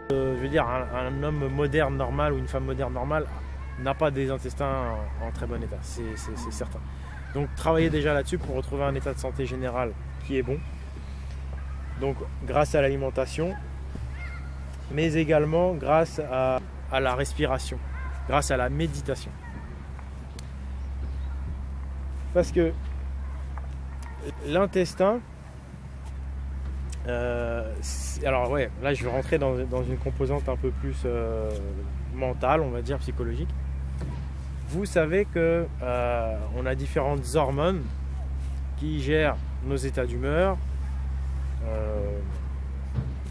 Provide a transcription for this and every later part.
Je veux dire, un homme moderne normal ou une femme moderne normale n'a pas des intestins en très bon état, c'est certain. Donc travaillez déjà là-dessus pour retrouver un état de santé général qui est bon. Donc grâce à l'alimentation, mais également grâce à la respiration, grâce à la méditation. Parce que l'intestin, alors ouais, là je vais rentrer dans une composante un peu plus mentale, on va dire psychologique. Vous savez que on a différentes hormones qui gèrent nos états d'humeur,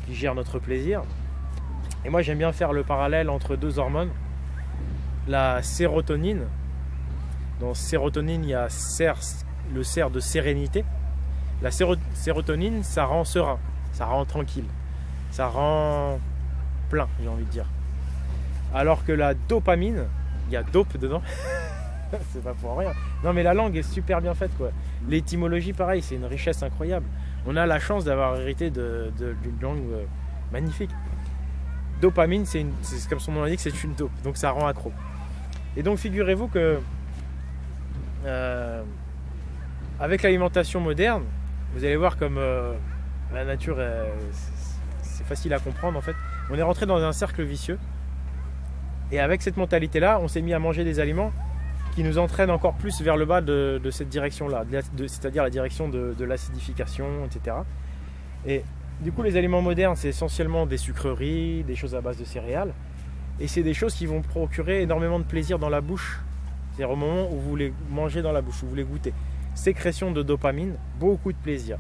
qui gèrent notre plaisir. Et moi j'aime bien faire le parallèle entre deux hormones. La sérotonine. Dans sérotonine, il y a le cerf de sérénité. La sérotonine, ça rend serein, ça rend tranquille, ça rend plein, j'ai envie de dire. Alors que la dopamine, il y a dope dedans, c'est pas pour rien. Non mais la langue est super bien faite quoi. L'étymologie pareil, c'est une richesse incroyable. On a la chance d'avoir hérité d'une langue magnifique. Dopamine, c'est comme son nom l'indique, c'est une dope, donc ça rend accro. Et donc figurez-vous que avec l'alimentation moderne, vous allez voir comme la nature, c'est facile à comprendre en fait. On est rentré dans un cercle vicieux. Et avec cette mentalité-là, on s'est mis à manger des aliments qui nous entraînent encore plus vers le bas de cette direction-là, c'est-à-dire la direction de l'acidification, etc. Et du coup, les aliments modernes, c'est essentiellement des sucreries, des choses à base de céréales. Et c'est des choses qui vont procurer énormément de plaisir dans la bouche. C'est-à-dire au moment où vous les mangez dans la bouche, où vous les goûtez. Sécrétion de dopamine, beaucoup de plaisir.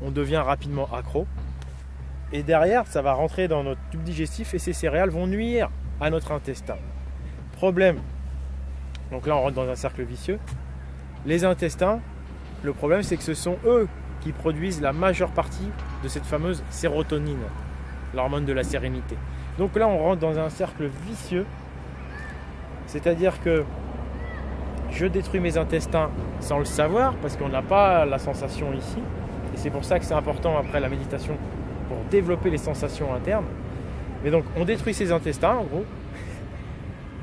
On devient rapidement accro. Et derrière, ça va rentrer dans notre tube digestif et ces céréales vont nuire à notre intestin. Problème. Donc là, on rentre dans un cercle vicieux. Les intestins, le problème, c'est que ce sont eux qui produisent la majeure partie de cette fameuse sérotonine, l'hormone de la sérénité. Donc là, on rentre dans un cercle vicieux. C'est-à-dire que je détruis mes intestins sans le savoir parce qu'on n'a pas la sensation ici. Et c'est pour ça que c'est important après la méditation pour développer les sensations internes. Mais donc on détruit ses intestins en gros.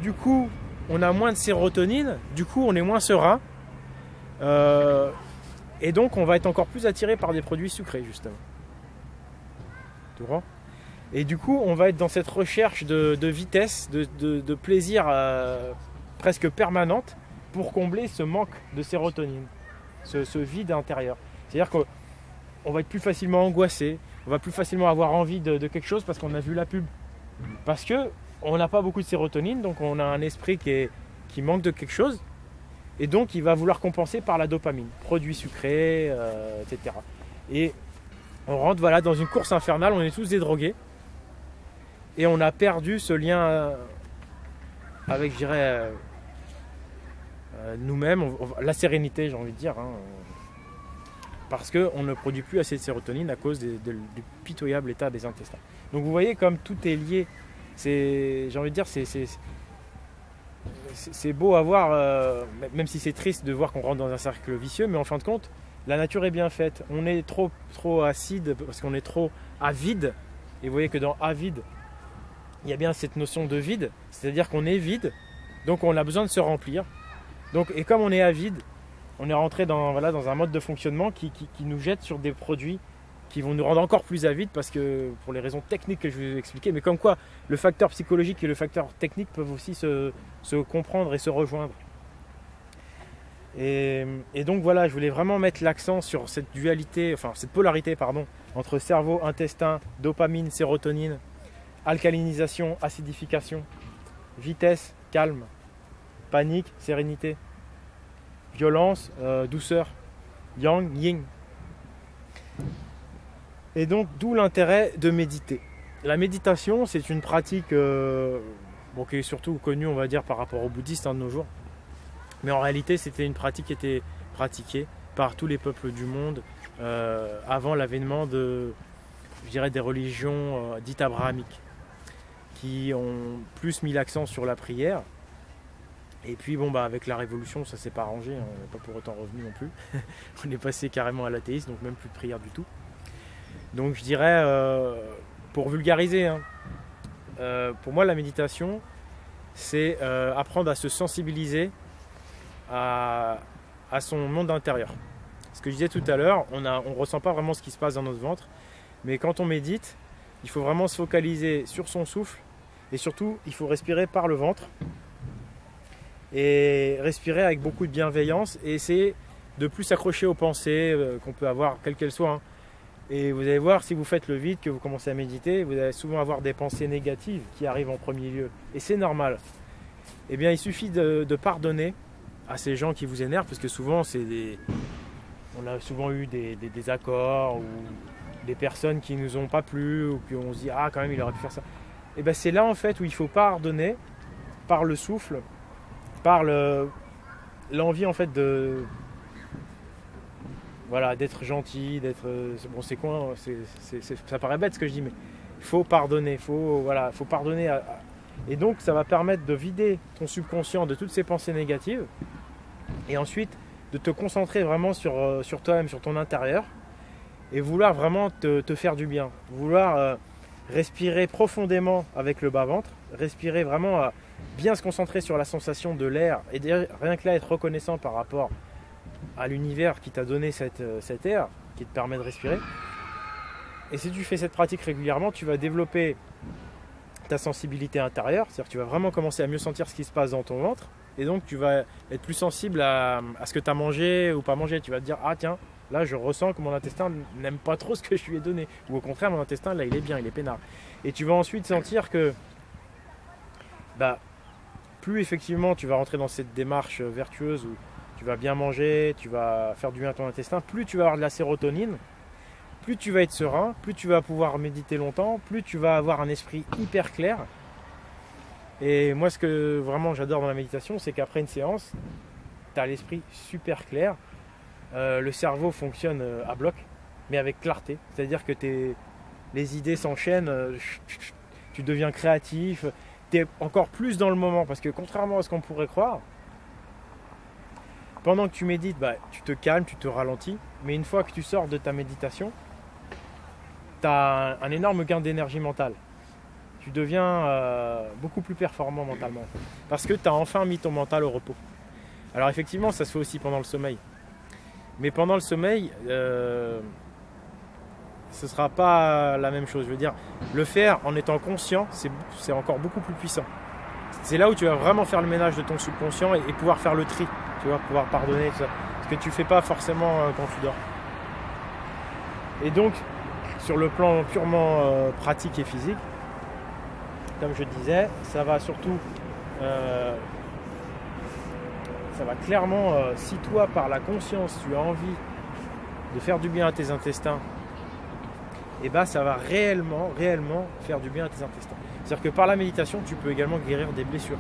Du coup on a moins de sérotonine, du coup on est moins serein. Et donc on va être encore plus attiré par des produits sucrés justement. Tu vois ? Et du coup on va être dans cette recherche de vitesse, de plaisir presque permanente pour combler ce manque de sérotonine, ce vide intérieur. C'est-à-dire qu'on va être plus facilement angoissé, on va plus facilement avoir envie de quelque chose parce qu'on a vu la pub. Parce qu'on n'a pas beaucoup de sérotonine, donc on a un esprit qui manque de quelque chose, et donc il va vouloir compenser par la dopamine, produits sucrés, etc. Et on rentre voilà, dans une course infernale, on est tous des drogués, et on a perdu ce lien avec, je dirais, nous-mêmes, la sérénité, j'ai envie de dire, hein, parce qu'on ne produit plus assez de sérotonine à cause du pitoyable état des intestins. Donc vous voyez comme tout est lié. J'ai envie de dire, c'est beau à voir, même si c'est triste de voir qu'on rentre dans un cercle vicieux, mais en fin de compte, la nature est bien faite. On est trop acide parce qu'on est trop avide. Et vous voyez que dans avide, il y a bien cette notion de vide, c'est-à-dire qu'on est vide, donc on a besoin de se remplir. Donc, et comme on est avide, on est rentré dans un mode de fonctionnement qui nous jette sur des produits qui vont nous rendre encore plus avides parce que pour les raisons techniques que je vais vous expliquer, mais comme quoi le facteur psychologique et le facteur technique peuvent aussi se comprendre et se rejoindre. Et donc voilà, je voulais vraiment mettre l'accent sur cette dualité, enfin cette polarité pardon, entre cerveau, intestin, dopamine, sérotonine, alcalinisation, acidification, vitesse, calme, panique, sérénité, violence, douceur, yang, yin. Et donc d'où l'intérêt de méditer. La méditation, c'est une pratique qui est surtout connue, on va dire, par rapport aux bouddhistes de nos jours. Mais en réalité, c'était une pratique qui était pratiquée par tous les peuples du monde avant l'avènement des religions dites abrahamiques, qui ont plus mis l'accent sur la prière. Et puis avec la révolution, ça s'est pas arrangé, on n'est pas pour autant revenu non plus. On est passé carrément à l'athéisme, donc même plus de prière du tout. Donc je dirais, pour vulgariser, pour moi la méditation, c'est apprendre à se sensibiliser à son monde intérieur. Ce que je disais tout à l'heure, on ne ressent pas vraiment ce qui se passe dans notre ventre, mais quand on médite, il faut vraiment se focaliser sur son souffle et surtout il faut respirer par le ventre et respirer avec beaucoup de bienveillance et essayer de plus s'accrocher aux pensées qu'on peut avoir, quelles qu'elles soient. Et vous allez voir, si vous faites le vide, que vous commencez à méditer, vous allez souvent avoir des pensées négatives qui arrivent en premier lieu. Et c'est normal. Eh bien, il suffit de pardonner à ces gens qui vous énervent, parce que souvent, on a souvent eu des désaccords ou des personnes qui ne nous ont pas plu ou qu'on se dit « Ah, quand même, il aurait pu faire ça ». Et bien, c'est là, en fait, où il faut pardonner par le souffle, par l'envie, en fait, d'être gentil, d'être... Bon, c'est quoi, ça paraît bête ce que je dis, mais il faut pardonner, faut pardonner. Et donc, ça va permettre de vider ton subconscient de toutes ces pensées négatives et ensuite de te concentrer vraiment sur toi-même, sur ton intérieur et vouloir vraiment te faire du bien. Vouloir respirer profondément avec le bas-ventre, respirer vraiment, bien se concentrer sur la sensation de l'air et rien que là, être reconnaissant par rapport à l'univers qui t'a donné cet air qui te permet de respirer. Et si tu fais cette pratique régulièrement, tu vas développer ta sensibilité intérieure, c'est-à-dire que tu vas vraiment commencer à mieux sentir ce qui se passe dans ton ventre et donc tu vas être plus sensible à ce que tu as mangé ou pas mangé. Tu vas te dire « Ah tiens, là je ressens que mon intestin n'aime pas trop ce que je lui ai donné » ou au contraire mon intestin là il est bien, il est peinard. Et tu vas ensuite sentir que plus effectivement tu vas rentrer dans cette démarche vertueuse où tu vas bien manger, tu vas faire du bien à ton intestin, plus tu vas avoir de la sérotonine, plus tu vas être serein, plus tu vas pouvoir méditer longtemps, plus tu vas avoir un esprit hyper clair. Et moi, ce que vraiment j'adore dans la méditation, c'est qu'après une séance, tu as l'esprit super clair. Le cerveau fonctionne à bloc, mais avec clarté. C'est-à-dire que les idées s'enchaînent, tu deviens créatif, tu es encore plus dans le moment. Parce que contrairement à ce qu'on pourrait croire, pendant que tu médites, tu te calmes, tu te ralentis. Mais une fois que tu sors de ta méditation, tu as un énorme gain d'énergie mentale. Tu deviens beaucoup plus performant mentalement. Parce que tu as enfin mis ton mental au repos. Alors effectivement, ça se fait aussi pendant le sommeil. Mais pendant le sommeil, ce ne sera pas la même chose. Je veux dire, le faire en étant conscient, c'est encore beaucoup plus puissant. C'est là où tu vas vraiment faire le ménage de ton subconscient et pouvoir faire le tri. Tu vas pouvoir pardonner, tout ça. Ce que tu ne fais pas forcément quand tu dors. Et donc, sur le plan purement pratique et physique, comme je disais, ça va surtout, ça va clairement, si toi par la conscience tu as envie de faire du bien à tes intestins, et ça va réellement faire du bien à tes intestins. C'est-à-dire que par la méditation, tu peux également guérir des blessures.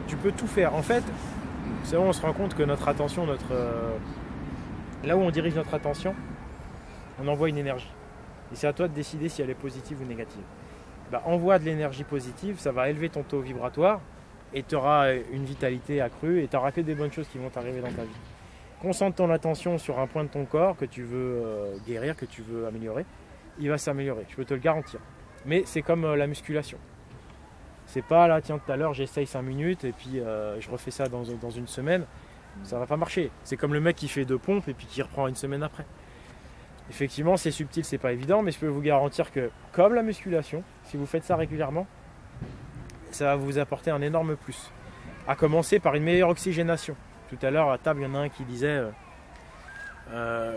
Tu peux tout faire. En fait, c'est là où on se rend compte que notre attention, là où on dirige notre attention, on envoie une énergie. Et c'est à toi de décider si elle est positive ou négative. Envoie de l'énergie positive, ça va élever ton taux vibratoire et tu auras une vitalité accrue et tu n'auras que des bonnes choses qui vont t'arriver dans ta vie. Concentre ton attention sur un point de ton corps que tu veux guérir, que tu veux améliorer, il va s'améliorer, je peux te le garantir. Mais c'est comme la musculation. C'est pas là, tiens, tout à l'heure j'essaye 5 minutes et puis je refais ça dans une semaine, ça va pas marcher. C'est comme le mec qui fait 2 pompes et puis qui reprend une semaine après. Effectivement, c'est subtil, c'est pas évident, mais je peux vous garantir que, comme la musculation, si vous faites ça régulièrement, ça va vous apporter un énorme plus. À commencer par une meilleure oxygénation. Tout à l'heure, à table, il y en a un qui disait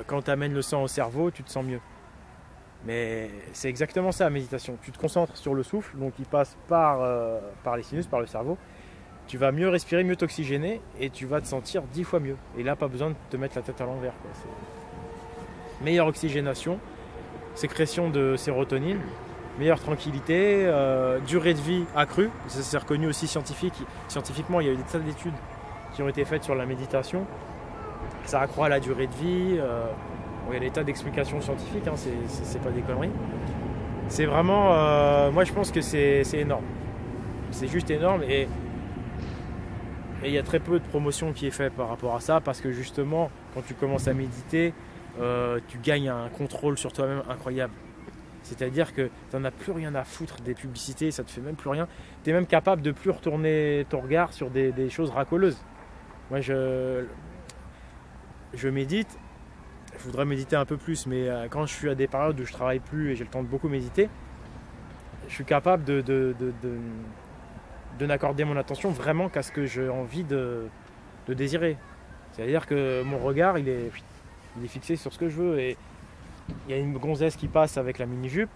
quand tu amènes le sang au cerveau, tu te sens mieux. Mais c'est exactement ça la méditation. Tu te concentres sur le souffle, donc il passe par les sinus, par le cerveau. Tu vas mieux respirer, mieux t'oxygéner et tu vas te sentir 10 fois mieux. Et là, pas besoin de te mettre la tête à l'envers. Meilleure oxygénation, sécrétion de sérotonine, meilleure tranquillité, durée de vie accrue. Ça c'est reconnu aussi scientifiquement, il y a eu des tas d'études qui ont été faites sur la méditation. Ça accroît la durée de vie. Il y a des tas d'explications scientifiques, hein, c'est pas des conneries. C'est vraiment, moi je pense que c'est énorme. C'est juste énorme et il y a très peu de promotion qui est faite par rapport à ça parce que justement, quand tu commences à méditer, tu gagnes un contrôle sur toi-même incroyable. C'est-à-dire que tu n'en as plus rien à foutre des publicités, ça te fait même plus rien. Tu es même capable de plus retourner ton regard sur des choses racoleuses. Moi, je médite. Je voudrais méditer un peu plus, mais quand je suis à des périodes où je travaille plus et j'ai le temps de beaucoup méditer, je suis capable de n'accorder mon attention vraiment qu'à ce que j'ai envie de désirer. C'est-à-dire que mon regard, il est fixé sur ce que je veux. Et il y a une gonzesse qui passe avec la mini-jupe,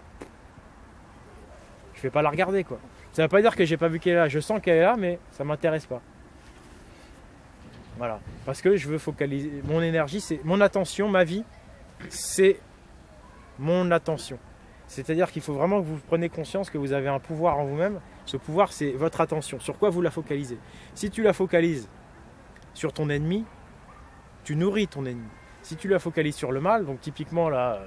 je ne vais pas la regarder, quoi. Ça ne veut pas dire que j'ai pas vu qu'elle est là. Je sens qu'elle est là, mais ça ne m'intéresse pas. Voilà. Parce que je veux focaliser. Mon énergie, c'est mon attention, ma vie, c'est mon attention. C'est-à-dire qu'il faut vraiment que vous preniez conscience que vous avez un pouvoir en vous-même. Ce pouvoir, c'est votre attention. Sur quoi vous la focalisez? Si tu la focalises sur ton ennemi, tu nourris ton ennemi. Si tu la focalises sur le mal, donc typiquement là,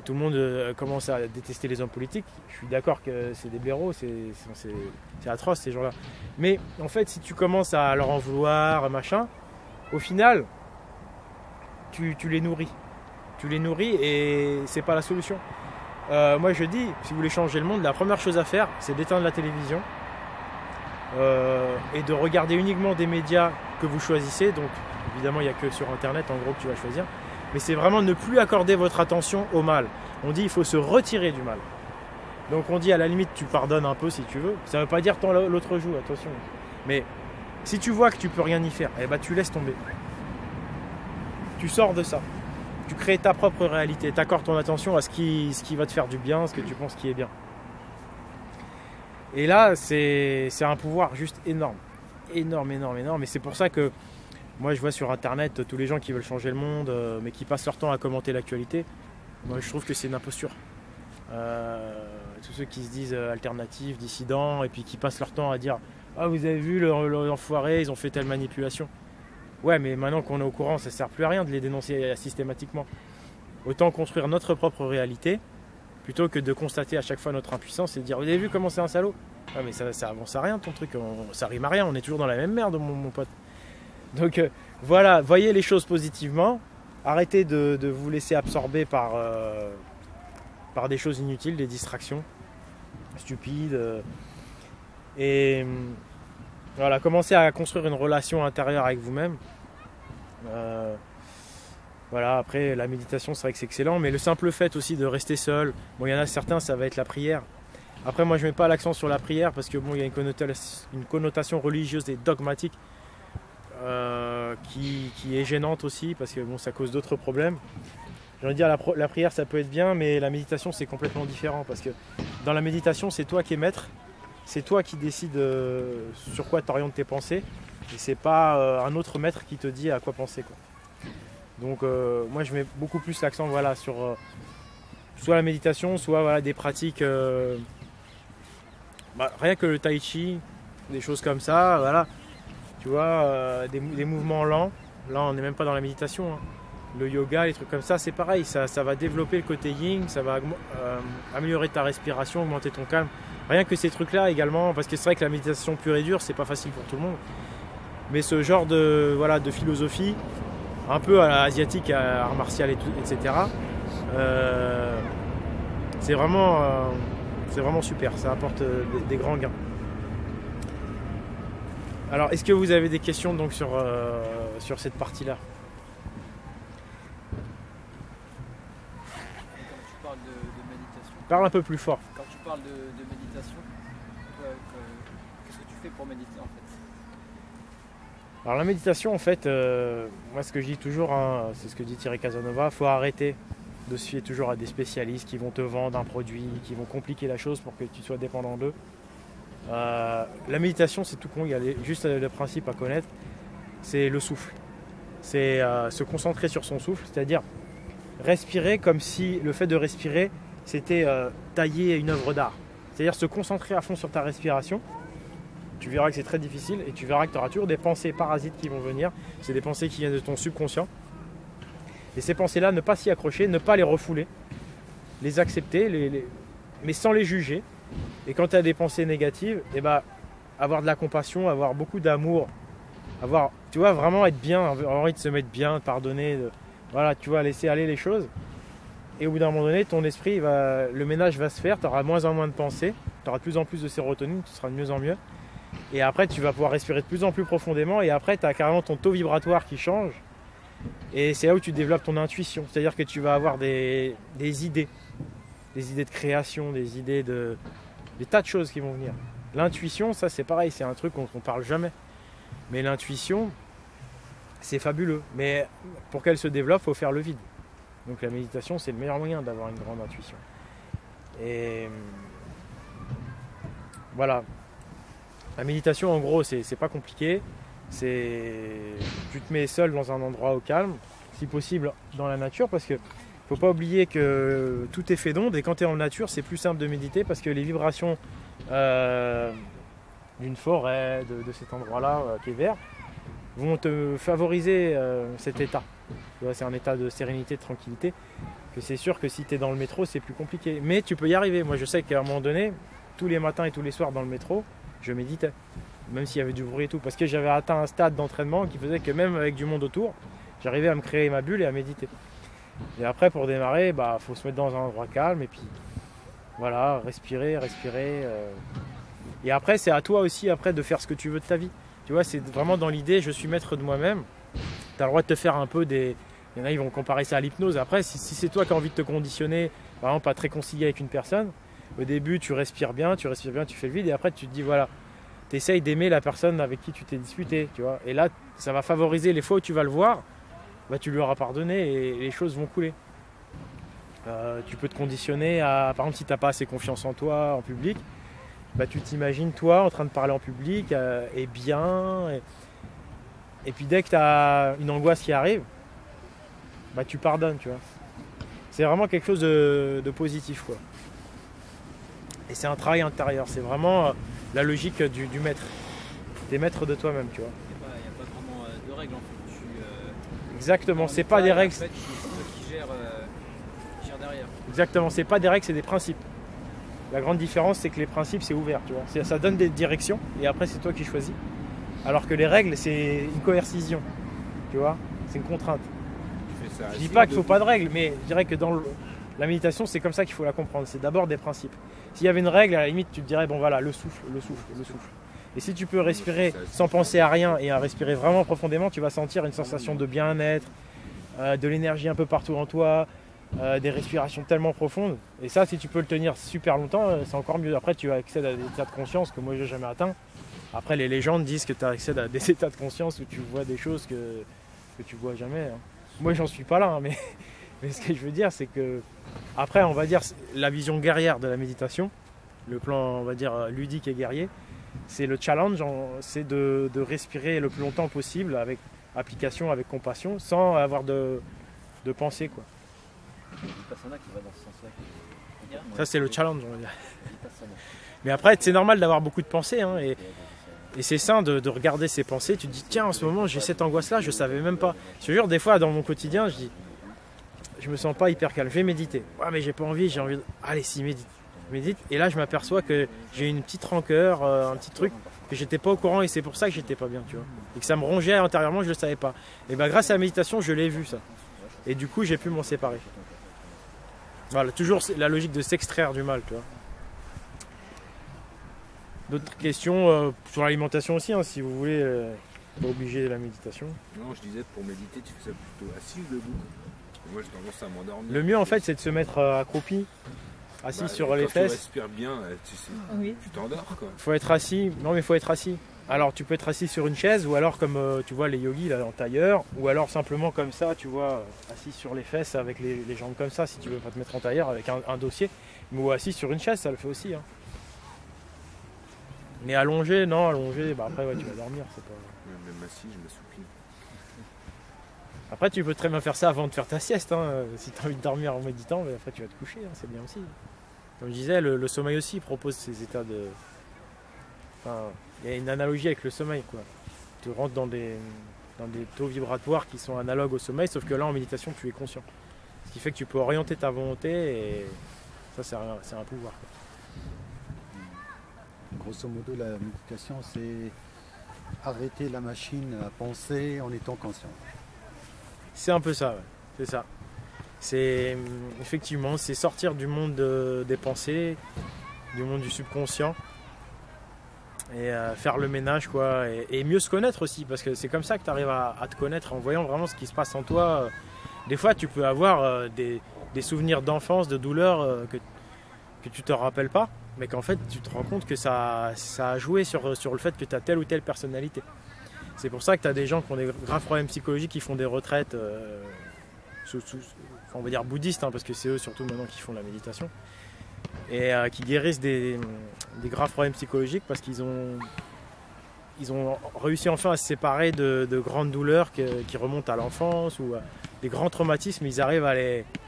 tout le monde commence à détester les hommes politiques. Je suis d'accord que c'est des blaireaux, c'est atroce ces gens-là. Mais en fait, si tu commences à leur en vouloir, machin, au final, tu les nourris. Tu les nourris et c'est pas la solution. Moi je dis, si vous voulez changer le monde, la première chose à faire, c'est d'éteindre la télévision et de regarder uniquement des médias que vous choisissez. Donc évidemment, il n'y a que sur Internet en gros que tu vas choisir. Mais c'est vraiment ne plus accorder votre attention au mal. On dit il faut se retirer du mal. Donc on dit à la limite tu pardonnes un peu si tu veux. Ça ne veut pas dire tant l'autre joue, attention. Mais si tu vois que tu peux rien y faire, eh ben, tu laisses tomber. Tu sors de ça. Tu crées ta propre réalité. Tu accordes ton attention à ce qui va te faire du bien, ce que tu penses qui est bien. Et là, c'est un pouvoir juste énorme. Énorme, énorme, énorme. Et c'est pour ça que moi, je vois sur Internet tous les gens qui veulent changer le monde, mais qui passent leur temps à commenter l'actualité. Moi, je trouve que c'est une imposture. Tous ceux qui se disent alternatifs, dissidents, et puis qui passent leur temps à dire « Ah, vous avez vu l'enfoiré, ils ont fait telle manipulation. » Ouais, mais maintenant qu'on est au courant, ça ne sert plus à rien de les dénoncer systématiquement. Autant construire notre propre réalité, plutôt que de constater à chaque fois notre impuissance et de dire « Vous avez vu comment c'est un salaud ?» Ouais, mais ça avance à rien ton truc, ça rime à rien, on est toujours dans la même merde, mon pote. Donc voilà, voyez les choses positivement, arrêtez de vous laisser absorber par des choses inutiles, des distractions stupides. Et voilà, commencez à construire une relation intérieure avec vous-même. Voilà, après la méditation, c'est vrai que c'est excellent, mais le simple fait aussi de rester seul, bon, il y en a certains, ça va être la prière. Après, moi, je ne mets pas l'accent sur la prière parce que bon, il y a une connotation religieuse et dogmatique. Qui est gênante aussi parce que bon, ça cause d'autres problèmes. J'ai envie de dire la prière ça peut être bien, mais la méditation c'est complètement différent parce que dans la méditation c'est toi qui es maître, c'est toi qui décides sur quoi tu orientes tes pensées et c'est pas un autre maître qui te dit à quoi penser, quoi. Donc moi je mets beaucoup plus l'accent voilà, sur soit la méditation, soit voilà, des pratiques rien que le tai chi, des choses comme ça, voilà. Tu vois, des mouvements lents. Là, on n'est même pas dans la méditation. Hein. Le yoga, les trucs comme ça, c'est pareil. Ça va développer le côté yin, ça va améliorer ta respiration, augmenter ton calme. Rien que ces trucs-là également, parce que c'est vrai que la méditation pure et dure, c'est pas facile pour tout le monde. Mais ce genre de philosophie, un peu à la asiatique, à art martial, etc., c'est vraiment super. Ça apporte des grands gains. Alors, est-ce que vous avez des questions donc sur cette partie-là? Quand tu parles de méditation. Parle un peu plus fort. Quand tu parles de méditation, qu'est-ce que tu fais pour méditer en fait? Alors la méditation en fait, moi ce que je dis toujours, hein, c'est ce que dit Thierry Casanova, il faut arrêter de se fier toujours à des spécialistes qui vont te vendre un produit, qui vont compliquer la chose pour que tu sois dépendant d'eux. La méditation c'est tout con, il y a juste le principe à connaître, c'est le souffle. C'est se concentrer sur son souffle, c'est-à-dire respirer comme si le fait de respirer c'était tailler une œuvre d'art. C'est-à-dire se concentrer à fond sur ta respiration. Tu verras que c'est très difficile et tu verras que tu auras toujours des pensées parasites qui vont venir. C'est des pensées qui viennent de ton subconscient. Et ces pensées-là, ne pas s'y accrocher, ne pas les refouler, les accepter, mais sans les juger. Et quand tu as des pensées négatives, eh ben, avoir de la compassion, avoir beaucoup d'amour, tu vois, vraiment être bien, avoir envie de se mettre bien, de pardonner, voilà, tu vois, laisser aller les choses. et au bout d'un moment donné, ton esprit, le ménage va se faire, tu auras de moins en moins de pensées, tu auras de plus en plus de sérotonine, tu seras de mieux en mieux. Et après, tu vas pouvoir respirer de plus en plus profondément, et après, tu as carrément ton taux vibratoire qui change. Et c'est là où tu développes ton intuition, c'est-à-dire que tu vas avoir des idées de création, des idées des tas de choses qui vont venir. L'intuition, ça c'est pareil, c'est un truc qu'on ne parle jamais. Mais l'intuition, c'est fabuleux. Mais pour qu'elle se développe, il faut faire le vide. Donc la méditation, c'est le meilleur moyen d'avoir une grande intuition. Et voilà. La méditation, en gros, c'est pas compliqué. Tu te mets seul dans un endroit au calme, si possible dans la nature, parce que faut pas oublier que tout est fait d'ondes, et quand tu es en nature, c'est plus simple de méditer parce que les vibrations d'une forêt, de cet endroit-là qui est vert, vont te favoriser cet état. C'est un état de sérénité, de tranquillité, que c'est sûr que si tu es dans le métro, c'est plus compliqué. Mais tu peux y arriver. Moi, je sais qu'à un moment donné, tous les matins et tous les soirs dans le métro, je méditais. Même s'il y avait du bruit et tout. Parce que j'avais atteint un stade d'entraînement qui faisait que même avec du monde autour, j'arrivais à me créer ma bulle et à méditer. Et après, pour démarrer, faut se mettre dans un endroit calme et puis voilà, respirer. Et après, c'est à toi aussi après de faire ce que tu veux de ta vie. Tu vois, c'est vraiment dans l'idée, je suis maître de moi-même. Tu as le droit de te faire un peu des... Il y en a, ils vont comparer ça à l'hypnose. Après, si c'est toi qui as envie de te conditionner, par exemple, à te réconcilier avec une personne, au début, tu respires bien, tu fais le vide, et après, tu te dis, voilà, tu essayes d'aimer la personne avec qui tu t'es disputé, tu vois. Et là, ça va favoriser les fois où tu vas le voir, tu lui auras pardonné et les choses vont couler. Tu peux te conditionner à, par exemple, si tu n'as pas assez confiance en toi, en public, tu t'imagines toi en train de parler en public et bien. Et puis dès que tu as une angoisse qui arrive, tu pardonnes, tu vois. C'est vraiment quelque chose de positif, quoi. Et c'est un travail intérieur, c'est vraiment la logique du maître. Tu es maître de toi-même, tu vois. Il n'y a pas vraiment de règles en fait. Exactement, c'est pas des règles. En fait, c'est toi qui gère derrière. Exactement, c'est pas des règles, c'est des principes. La grande différence, c'est que les principes, c'est ouvert, tu vois. Ça donne des directions et après, c'est toi qui choisis. Alors que les règles, c'est une coercition, tu vois. C'est une contrainte. Je dis pas qu'il faut pas de règles, mais je dirais que dans la méditation, c'est comme ça qu'il faut la comprendre. C'est d'abord des principes. S'il y avait une règle, à la limite, tu te dirais, bon voilà, le souffle. Et si tu peux respirer sans penser à rien et à respirer vraiment profondément, tu vas sentir une sensation de bien-être, de l'énergie un peu partout en toi, des respirations tellement profondes. Et ça, si tu peux le tenir super longtemps, c'est encore mieux. Après, tu accèdes à des états de conscience que moi, je n'ai jamais atteint. Après, les légendes disent que tu accèdes à des états de conscience où tu vois des choses que tu vois jamais. Hein. Moi, j'en suis pas là, hein, mais ce que je veux dire, c'est que après, on va dire la vision guerrière de la méditation, le plan, on va dire, ludique et guerrier, c'est le challenge, c'est de respirer le plus longtemps possible avec application, avec compassion, sans avoir de pensée, quoi. Vipassana qui va dans ce sens-là. Ça, c'est le challenge, on va dire. Mais après, c'est normal d'avoir beaucoup de pensées, hein, et c'est sain de regarder ses pensées. Tu te dis, tiens, en ce moment, j'ai cette angoisse-là, je ne savais même pas. Je te jure, des fois, dans mon quotidien, je dis, je me sens pas hyper calme, je vais méditer. Ouais, mais j'ai pas envie, j'ai envie de... Allez, si, médite. Je médite, et là, je m'aperçois que j'ai une petite rancœur, un petit truc, que j'étais pas au courant, et c'est pour ça que j'étais pas bien, tu vois. Et que ça me rongeait intérieurement, je le savais pas. Et grâce à la méditation, je l'ai vu, ça. Et du coup, j'ai pu m'en séparer. Voilà, toujours la logique de s'extraire du mal, tu vois. D'autres questions sur l'alimentation aussi, hein, si vous voulez, pas obligé de la méditation. Non, je disais, pour méditer, tu fais ça plutôt assis ou debout? Moi, j'ai tendance à m'endormir. Le mieux, en fait, c'est de se mettre accroupi, assis sur les fesses. Quand tu respires bien, tu t'endors, quoi. Faut être assis. Non, mais faut être assis. Alors, tu peux être assis sur une chaise, ou alors comme tu vois les yogis là en tailleur, ou alors simplement comme ça, tu vois, assis sur les fesses avec les jambes comme ça, si tu veux pas te mettre en tailleur avec un dossier, ou assis sur une chaise, ça le fait aussi. Hein. Mais allongé, non, allongé, après ouais, tu vas dormir, c'est pas. Même assis, je m'assoupis. Après, tu peux très bien faire ça avant de faire ta sieste, hein. Si tu as envie de dormir en méditant, mais après tu vas te coucher, hein, c'est bien aussi. Comme je disais, le sommeil aussi propose ces états de. Enfin, il y a une analogie avec le sommeil, quoi. Tu rentres dans des taux vibratoires qui sont analogues au sommeil, sauf que là en méditation tu es conscient. Ce qui fait que tu peux orienter ta volonté et ça c'est un pouvoir, quoi. Grosso modo, la méditation, c'est arrêter la machine à penser en étant conscient. C'est un peu ça, ouais. C'est ça. C'est effectivement, c'est sortir du monde des pensées, du monde du subconscient et faire le ménage quoi, et mieux se connaître aussi, parce que c'est comme ça que tu arrives à te connaître en voyant vraiment ce qui se passe en toi. Des fois tu peux avoir des souvenirs d'enfance, de douleurs que tu te rappelles pas, mais qu'en fait tu te rends compte que ça a joué sur le fait que tu as telle ou telle personnalité. C'est pour ça que tu as des gens qui ont des graves problèmes psychologiques qui font des retraites, on va dire bouddhistes, hein, parce que c'est eux surtout maintenant qui font la méditation, et qui guérissent des graves problèmes psychologiques parce qu'ils ont réussi enfin à se séparer de grandes douleurs qui remontent à l'enfance ou des grands traumatismes. Ils arrivent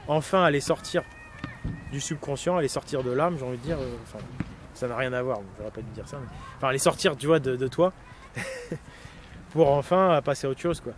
enfin à les sortir du subconscient, à les sortir de l'âme, j'ai envie de dire. Enfin, ça n'a rien à voir, j'aurais pas dû dire ça, mais enfin à les sortir, tu vois, de toi pour enfin passer à autre chose, quoi.